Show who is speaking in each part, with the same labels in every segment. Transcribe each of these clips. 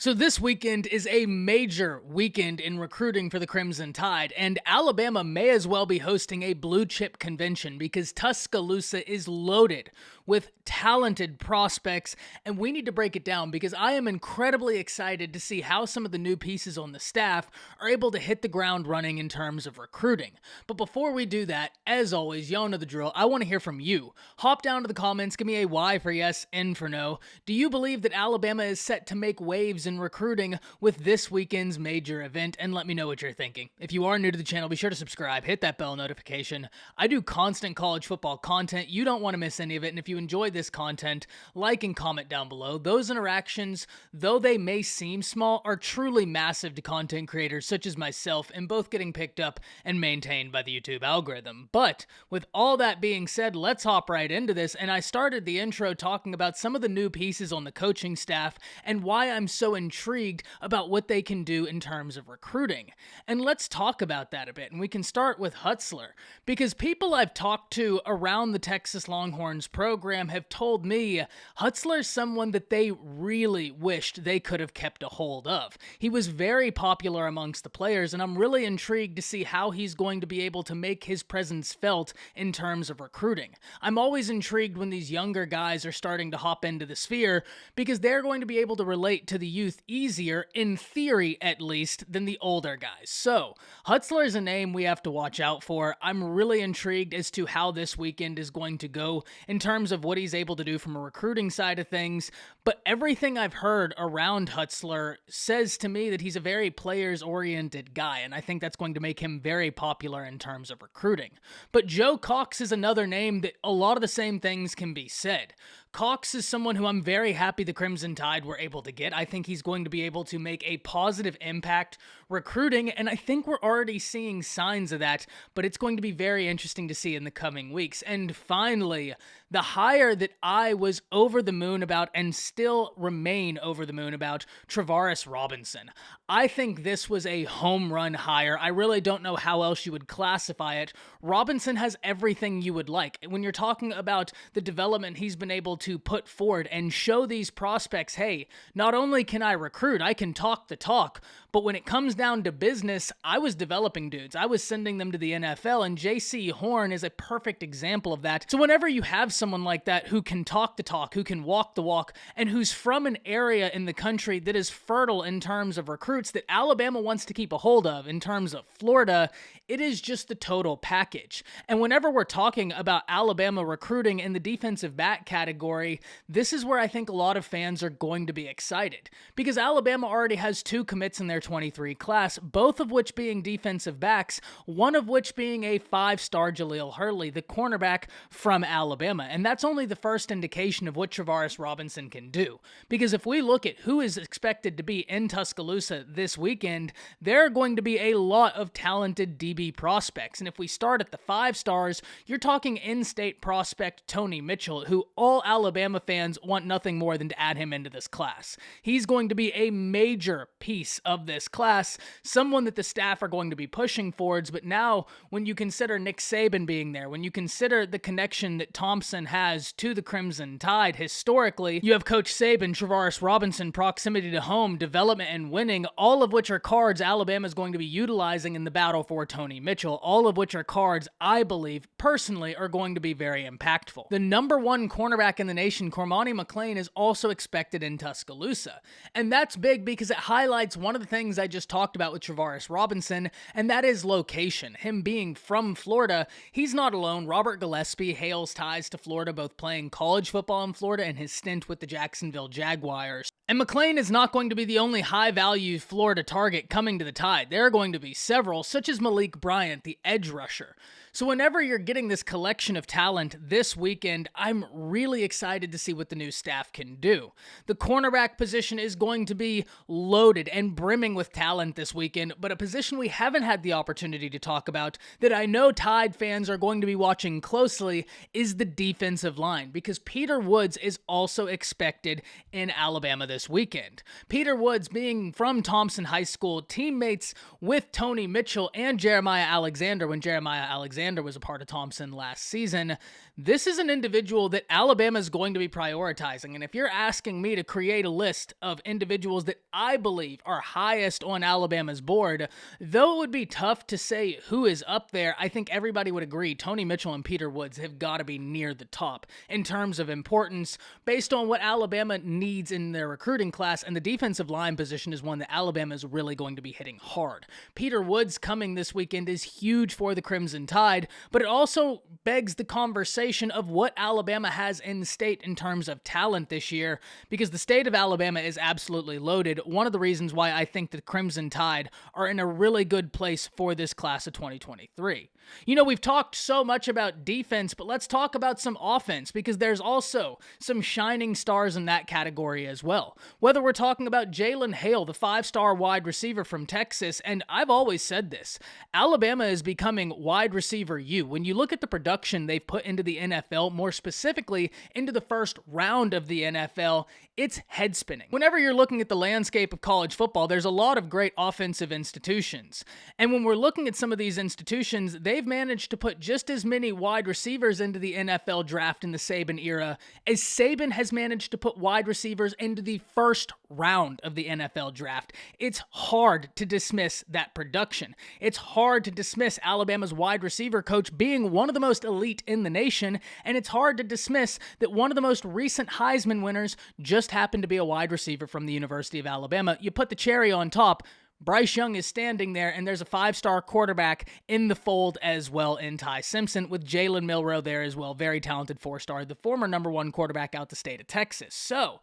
Speaker 1: So this weekend is a major weekend in recruiting for the Crimson Tide, and Alabama may as well be hosting a blue chip convention because Tuscaloosa is loaded with talented prospects, and we need to break it down because I am incredibly excited to see how some of the new pieces on the staff are able to hit the ground running in terms of recruiting. But before we do that, as always, y'all know the drill. I want to hear from you. Hop down to the comments, give me a Y for yes, N for no. Do you believe that Alabama is set to make waves in recruiting with this weekend's major event? And let me know what you're thinking. If you are new to the channel, be sure to subscribe, hit that bell notification. I do constant college football content. You don't want to miss any of it. And if you enjoy this content, like and comment down below. Those interactions, though they may seem small, are truly massive to content creators such as myself, and both getting picked up and maintained by the YouTube algorithm. But with all that being said, let's hop right into this. And I started the intro talking about some of the new pieces on the coaching staff and why I'm so intrigued about what they can do in terms of recruiting. And let's talk about that a bit. And we can start with Hutzler, because people I've talked to around the Texas Longhorns program have told me Hutzler is someone that they really wished they could have kept a hold of. He was very popular amongst the players, and I'm really intrigued to see how he's going to be able to make his presence felt in terms of recruiting. I'm always intrigued when these younger guys are starting to hop into the sphere because they're going to be able to relate to the youth easier, in theory at least, than the older guys. So, Hutzler is a name we have to watch out for. I'm really intrigued as to how this weekend is going to go in terms of what he's able to do from a recruiting side of things, but everything I've heard around Hutzler says to me that he's a very players-oriented guy, and I think that's going to make him very popular in terms of recruiting. But Joe Cox is another name that a lot of the same things can be said. Cox is someone who I'm very happy the Crimson Tide were able to get. I think he's going to be able to make a positive impact recruiting, and I think we're already seeing signs of that, but it's going to be very interesting to see in the coming weeks. And finally, the hire that I was over the moon about and still remain over the moon about, Travaris Robinson. I think this was a home run hire. I really don't know how else you would classify it. Robinson has everything you would like. When you're talking about the development he's been able to put forward and show these prospects, hey, not only can I recruit, I can talk the talk, but when it comes down to business, I was developing dudes. I was sending them to the NFL, and J.C. Horn is a perfect example of that. So whenever you have someone like that who can talk the talk, who can walk the walk, and who's from an area in the country that is fertile in terms of recruits that Alabama wants to keep a hold of in terms of Florida, it is just the total package. And whenever we're talking about Alabama recruiting in the defensive back category, this is where I think a lot of fans are going to be excited, because Alabama already has 2 commits in their 23 class, both of which being defensive backs, one of which being a 5-star Jaleel Hurley, the cornerback from Alabama. And that's only the first indication of what Travaris Robinson can do. Because if we look at who is expected to be in Tuscaloosa this weekend, there are going to be a lot of talented DB prospects. And if we start at the 5 stars, you're talking in-state prospect Tony Mitchell, who all Alabama fans want nothing more than to add him into this class. He's going to be a major piece of this class, someone that the staff are going to be pushing forwards. But now, when you consider Nick Saban being there, when you consider the connection that Thompson has to the Crimson Tide historically, you have Coach Saban, Travaris Robinson, proximity to home, development, and winning, all of which are cards Alabama is going to be utilizing in the battle for Tony Mitchell, all of which are cards I believe, personally, are going to be very impactful. The number 1 cornerback in the nation, Cormani McClain, is also expected in Tuscaloosa. And that's big because it highlights one of the things I just talked about with Travaris Robinson, and that is location. Him being from Florida, he's not alone. Robert Gillespie hails ties to Florida, both playing college football in Florida and his stint with the Jacksonville Jaguars. And McClain is not going to be the only high-value Florida target coming to the Tide. There are going to be several, such as Malik Bryant, the edge rusher. So whenever you're getting this collection of talent this weekend, I'm really excited to see what the new staff can do. The cornerback position is going to be loaded and brimming with talent this weekend, but a position we haven't had the opportunity to talk about that I know Tide fans are going to be watching closely is the defensive line, because Peter Woods is also expected in Alabama this weekend. Peter Woods, being from Thompson High School, teammates with Tony Mitchell and Jeremiah Alexander when Jeremiah Alexander was a part of Thompson last season, This is an individual that Alabama is going to be prioritizing. And if you're asking me to create a list of individuals that I believe are highest on Alabama's board, though it would be tough to say who is up there, I think everybody would agree Tony Mitchell and Peter Woods have got to be near the top in terms of importance based on what Alabama needs in their recruiting class. And the defensive line position is one that Alabama is really going to be hitting hard. Peter Woods coming this weekend is huge for the Crimson Tide, but it also begs the conversation of what Alabama has in state in terms of talent this year, because the state of Alabama is absolutely loaded. One of the reasons why I think the Crimson Tide are in a really good place for this class of 2023. You know, we've talked so much about defense, but let's talk about some offense, because there's also some shining stars in that category as well. Whether we're talking about Jalen Hale, the 5-star wide receiver from Texas, and I've always said this, Alabama is becoming wide receiver U. When you look at the production they've put into the NFL, more specifically into the first round of the NFL, it's head spinning. Whenever you're looking at the landscape of college football, there's a lot of great offensive institutions. And when we're looking at some of these institutions, they've managed to put just as many wide receivers into the NFL draft in the Saban era as Saban has managed to put wide receivers into the first round of the NFL draft. It's hard to dismiss that production. It's hard to dismiss Alabama's wide receiver coach being one of the most elite in the nation, and it's hard to dismiss that one of the most recent Heisman winners just happened to be a wide receiver from the University of Alabama. You put the cherry on top, Bryce Young is standing there, and there's a 5-star quarterback in the fold as well in Ty Simpson, with Jalen Milroe there as well, very talented 4-star, the former #1 quarterback out the state of Texas. So,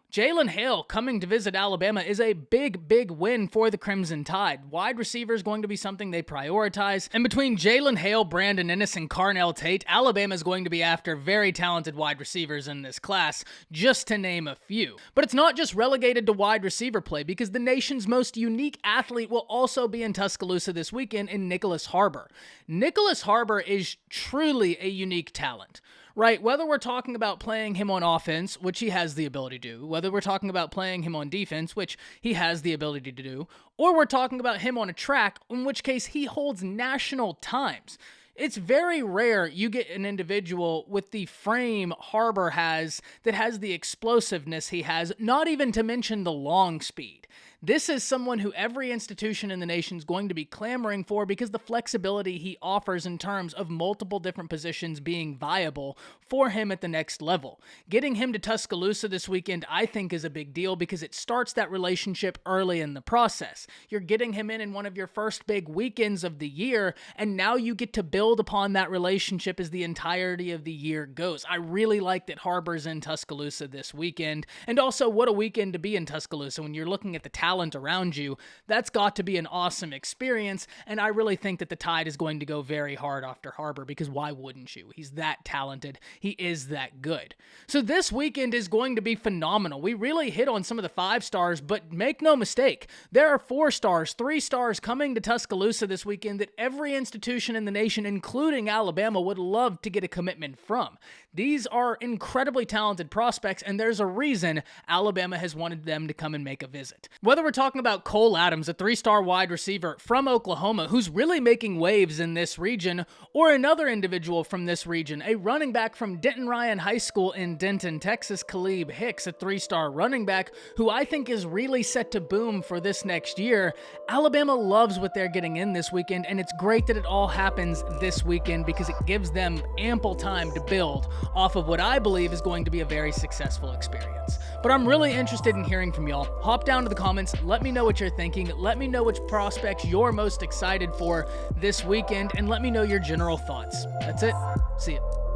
Speaker 1: Jalen Hale coming to visit Alabama is a big, big win for the Crimson Tide. Wide receiver is going to be something they prioritize. And between Jalen Hale, Brandon Inniss, and Carnell Tate, Alabama is going to be after very talented wide receivers in this class, just to name a few. But it's not just relegated to wide receiver play, because the nation's most unique athlete will also be in Tuscaloosa this weekend in Nicholas Harbor. Nicholas Harbor is truly a unique talent. Right, whether we're talking about playing him on offense, which he has the ability to do, whether we're talking about playing him on defense, which he has the ability to do, or we're talking about him on a track, in which case he holds national times. It's very rare you get an individual with the frame Harbor has that has the explosiveness he has, not even to mention the long speed. This is someone who every institution in the nation is going to be clamoring for, because the flexibility he offers in terms of multiple different positions being viable for him at the next level. Getting him to Tuscaloosa this weekend, I think, is a big deal, because it starts that relationship early in the process. You're getting him in one of your first big weekends of the year, and now you get to build upon that relationship as the entirety of the year goes. I really like that Harbor's in Tuscaloosa this weekend, and also what a weekend to be in Tuscaloosa when you're looking at the talent around you. That's got to be an awesome experience, and I really think that the Tide is going to go very hard after Harbor, because why wouldn't you? He's that talented. He is that good. So this weekend is going to be phenomenal. We really hit on some of the 5-stars, but make no mistake, there are 4-stars, 3-stars coming to Tuscaloosa this weekend that every institution in the nation, including Alabama, would love to get a commitment from. These are incredibly talented prospects, and there's a reason Alabama has wanted them to come and make a visit. Whether we're talking about Cole Adams, a 3-star wide receiver from Oklahoma who's really making waves in this region, or another individual from this region, a running back from Denton Ryan High School in Denton, Texas, Khalib Hicks, a 3-star running back who I think is really set to boom for this next year. Alabama loves what they're getting in this weekend, and it's great that it all happens this weekend, because it gives them ample time to build off of what I believe is going to be a very successful experience. But I'm really interested in hearing from y'all. Hop down to the comments, let me know what you're thinking, let me know which prospects you're most excited for this weekend, and let me know your general thoughts. That's it. See ya.